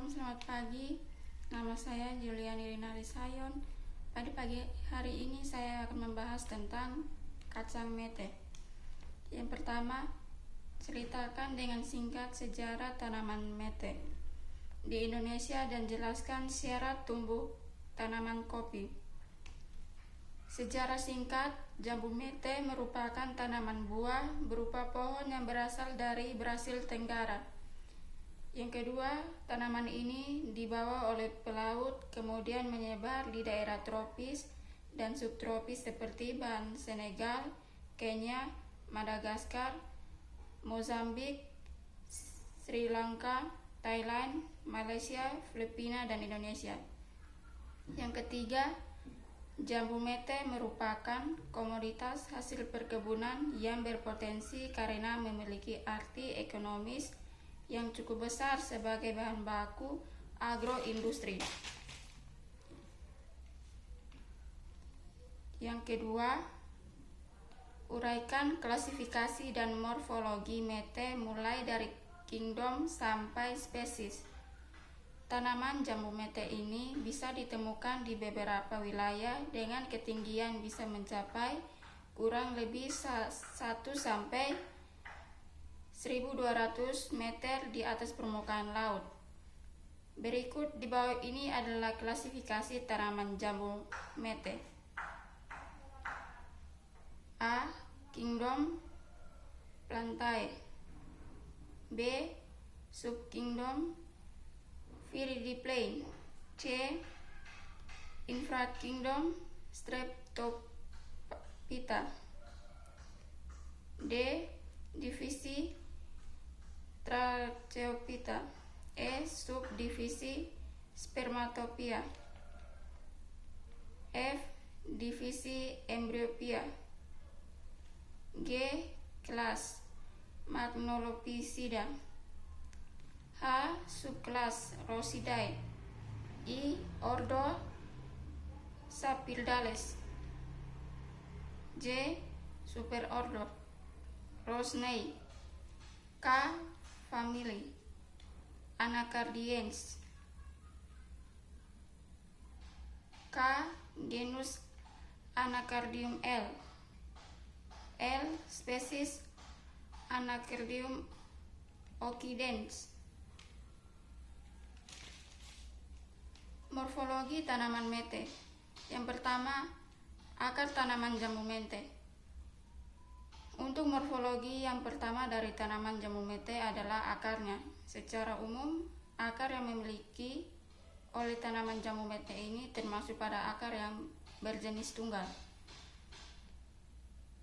selamat pagi. Nama saya Juliani Rinari Sayon. Pada pagi hari ini saya akan membahas tentang kacang mete. Yang pertama, ceritakan dengan singkat sejarah tanaman mete di Indonesia dan jelaskan syarat tumbuh tanaman kopi. Sejarah singkat, jambu mete merupakan tanaman buah berupa pohon yang berasal dari Brasil Tenggara. Yang kedua, tanaman ini dibawa oleh pelaut kemudian menyebar di daerah tropis dan subtropis seperti Ban, Senegal, Kenya, Madagaskar, Mozambik, Sri Lanka, Thailand, Malaysia, Filipina, dan Indonesia. Yang ketiga, jambu mete merupakan komoditas hasil perkebunan yang berpotensi karena memiliki arti ekonomis yang cukup besar sebagai bahan baku agroindustri. Yang kedua, uraikan klasifikasi dan morfologi mete mulai dari kingdom sampai spesies. Tanaman jambu mete ini bisa ditemukan di beberapa wilayah dengan ketinggian bisa mencapai kurang lebih 1 sampai 1.200 meter di atas permukaan laut. Berikut di bawah ini adalah klasifikasi tanaman jambu mete. A. Kingdom Plantae. B. Subkingdom Viridiplain. C. Infrakingdom Streptophyta. D. Divisi Tracheophyta. E. Subdivisi Spermatophyta. F. Divisi Embryophyta. G. Kelas Magnolophysidae. H. Subkelas Rhosidae. I. Ordo Sapildales. J. Superordo Rosnei. K. Family Anacardiens. K. Genus Anacardium L. L. Spesies Anacardium occidens. Morfologi tanaman mete. Yang pertama, akar tanaman jambu mete. Untuk morfologi yang pertama dari tanaman jambu mete adalah akarnya. Secara umum, akar yang dimiliki oleh tanaman jambu mete ini termasuk pada akar yang berjenis tunggal.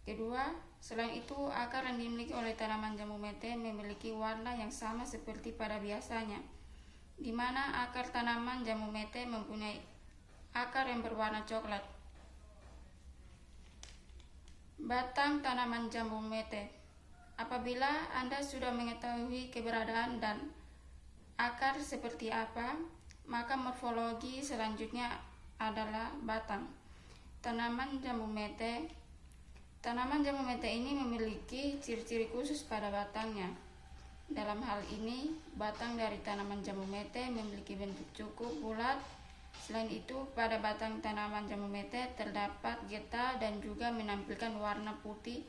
Kedua, selain itu akar yang dimiliki oleh tanaman jambu mete memiliki warna yang sama seperti pada biasanya, di mana akar tanaman jambu mete mempunyai akar yang berwarna coklat. Batang tanaman jambu mete. Apabila Anda sudah mengetahui keberadaan dan akar seperti apa, maka morfologi selanjutnya adalah batang tanaman jambu mete. Tanaman jambu mete ini memiliki ciri-ciri khusus pada batangnya. Dalam hal ini, batang dari tanaman jambu mete memiliki bentuk cukup bulat. Selain itu, pada batang tanaman jambu mete terdapat getah dan juga menampilkan warna putih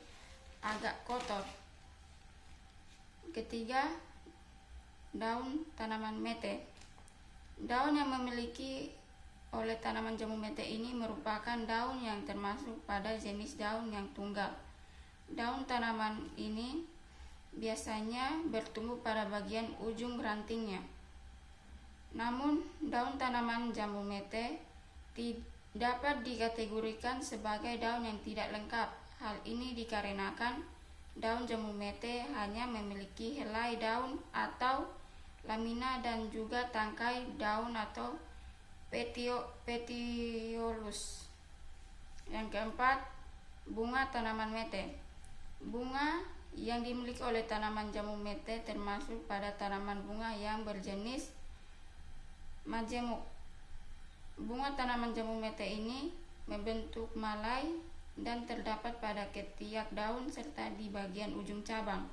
agak kotor. Ketiga, daun tanaman mete. Daun yang memiliki oleh tanaman jambu mete ini merupakan daun yang termasuk pada jenis daun yang tunggal. Daun tanaman ini biasanya bertumbuh pada bagian ujung rantingnya. Namun, daun tanaman jambu mete dapat dikategorikan sebagai daun yang tidak lengkap. Hal ini dikarenakan daun jambu mete hanya memiliki helai daun atau lamina dan juga tangkai daun atau petiolus. Yang keempat, bunga tanaman mete. Bunga yang dimiliki oleh tanaman jambu mete termasuk pada tanaman bunga yang berjenis majemuk. Bunga tanaman jambu mete ini membentuk malai dan terdapat pada ketiak daun serta di bagian ujung cabang.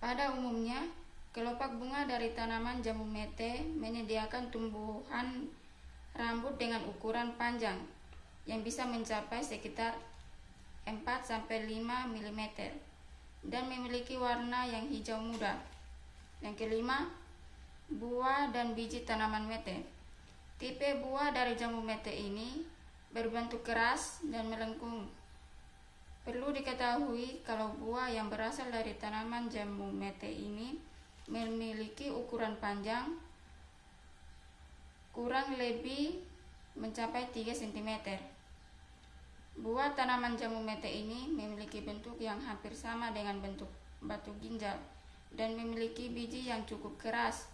Pada umumnya, Kelopak bunga dari tanaman jambu mete menyediakan tumbuhan rambut dengan ukuran panjang yang bisa mencapai sekitar 4-5 mm dan memiliki warna yang hijau muda. Yang kelima, buah dan biji tanaman mete. Tipe buah dari jambu mete ini berbentuk keras dan melengkung. Perlu diketahui kalau buah yang berasal dari tanaman jambu mete ini memiliki ukuran panjang kurang lebih mencapai 3 cm. Buah tanaman jambu mete ini memiliki bentuk yang hampir sama dengan bentuk batu ginjal dan memiliki biji yang cukup keras.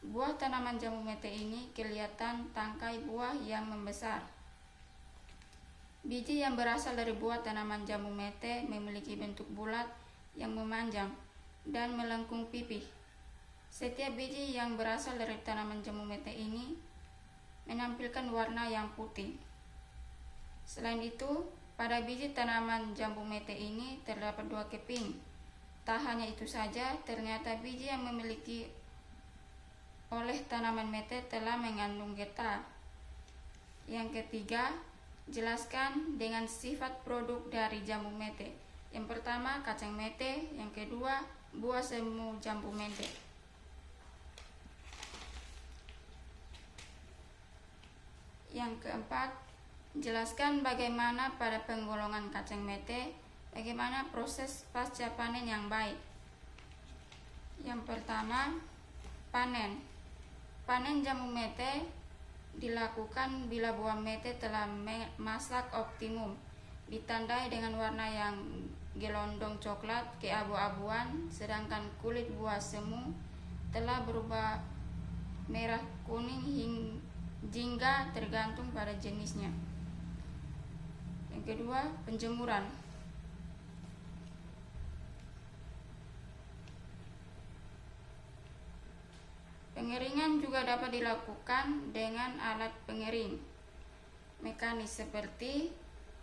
Buah tanaman jambu mete ini kelihatan tangkai buah yang membesar. Biji yang berasal dari buah tanaman jambu mete memiliki bentuk bulat yang memanjang dan melengkung pipih. Setiap biji yang berasal dari tanaman jambu mete ini menampilkan warna yang putih. Selain itu, pada biji tanaman jambu mete ini terdapat 2 keping. Tak hanya itu saja, ternyata biji yang memiliki oleh tanaman mete telah mengandung getah. Yang ketiga, jelaskan dengan sifat produk dari jambu mete. Yang pertama, kacang mete. Yang kedua, buah semu jambu mete. Yang keempat, jelaskan bagaimana pada penggolongan kacang mete, bagaimana proses pasca panen yang baik. Yang pertama, panen. Panen jambu mete dilakukan bila buah mete telah masak optimum, ditandai dengan warna yang gelondong coklat keabu-abuan, sedangkan kulit buah semu telah berubah merah kuning jingga tergantung pada jenisnya. Yang kedua, penjemuran. Pengeringan juga dapat dilakukan dengan alat pengering mekanis seperti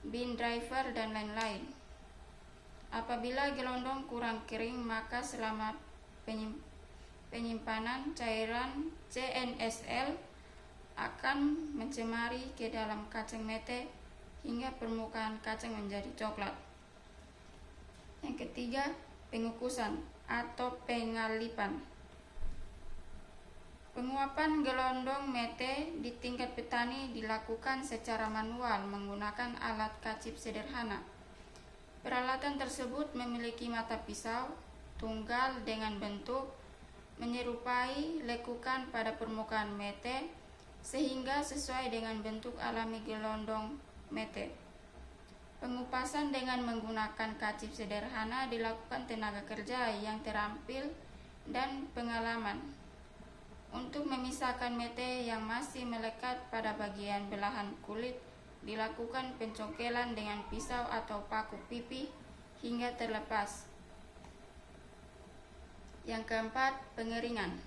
bin driver dan lain-lain. Apabila gelondong kurang kering, maka selama penyimpanan cairan CNSL akan mencemari ke dalam kacang mete hingga permukaan kacang menjadi coklat. Yang ketiga, pengukusan atau pengalipan. Penguapan gelondong mete di tingkat petani dilakukan secara manual menggunakan alat kacip sederhana. Peralatan tersebut memiliki mata pisau tunggal dengan bentuk menyerupai lekukan pada permukaan mete sehingga sesuai dengan bentuk alami gelondong mete. Pengupasan dengan menggunakan kacip sederhana dilakukan tenaga kerja yang terampil dan pengalaman. Untuk memisahkan mete yang masih melekat pada bagian belahan kulit, dilakukan pencongkelan dengan pisau atau paku pipi hingga terlepas. Yang keempat, pengeringan.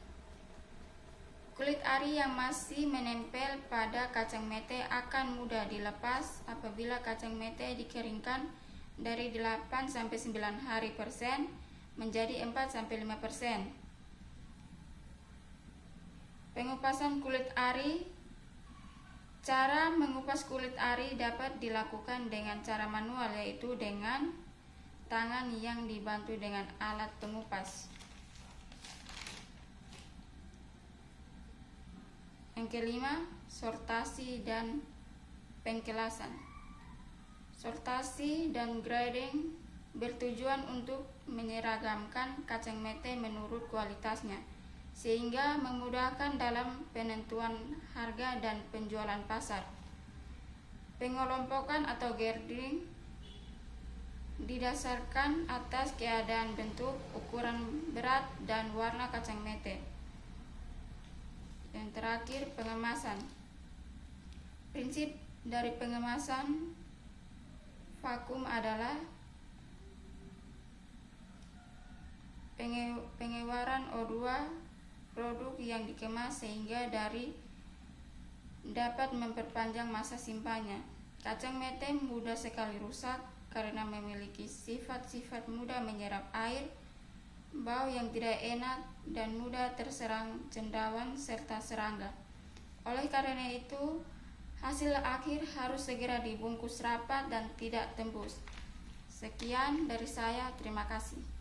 Kulit ari yang masih menempel pada kacang mete akan mudah dilepas apabila kacang mete dikeringkan dari 8-9 hari persen menjadi 4-5%. Pengupasan kulit ari. Cara mengupas kulit ari dapat dilakukan dengan cara manual, yaitu dengan tangan yang dibantu dengan alat pengupas. Yang kelima, sortasi dan pengkelasan. Sortasi dan grading bertujuan untuk menyeragamkan kacang mete menurut kualitasnya, sehingga memudahkan dalam penentuan harga dan penjualan pasar. Pengelompokan atau grading didasarkan atas keadaan bentuk, ukuran berat, dan warna kacang mete. Yang terakhir, pengemasan. Prinsip dari pengemasan vakum adalah pengeluaran O2 produk yang dikemas sehingga dapat memperpanjang masa simpannya. Kacang mete mudah sekali rusak karena memiliki sifat-sifat mudah menyerap air, bau yang tidak enak, dan mudah terserang cendawan serta serangga. Oleh karena itu, hasil akhir harus segera dibungkus rapat dan tidak tembus. Sekian dari saya, terima kasih.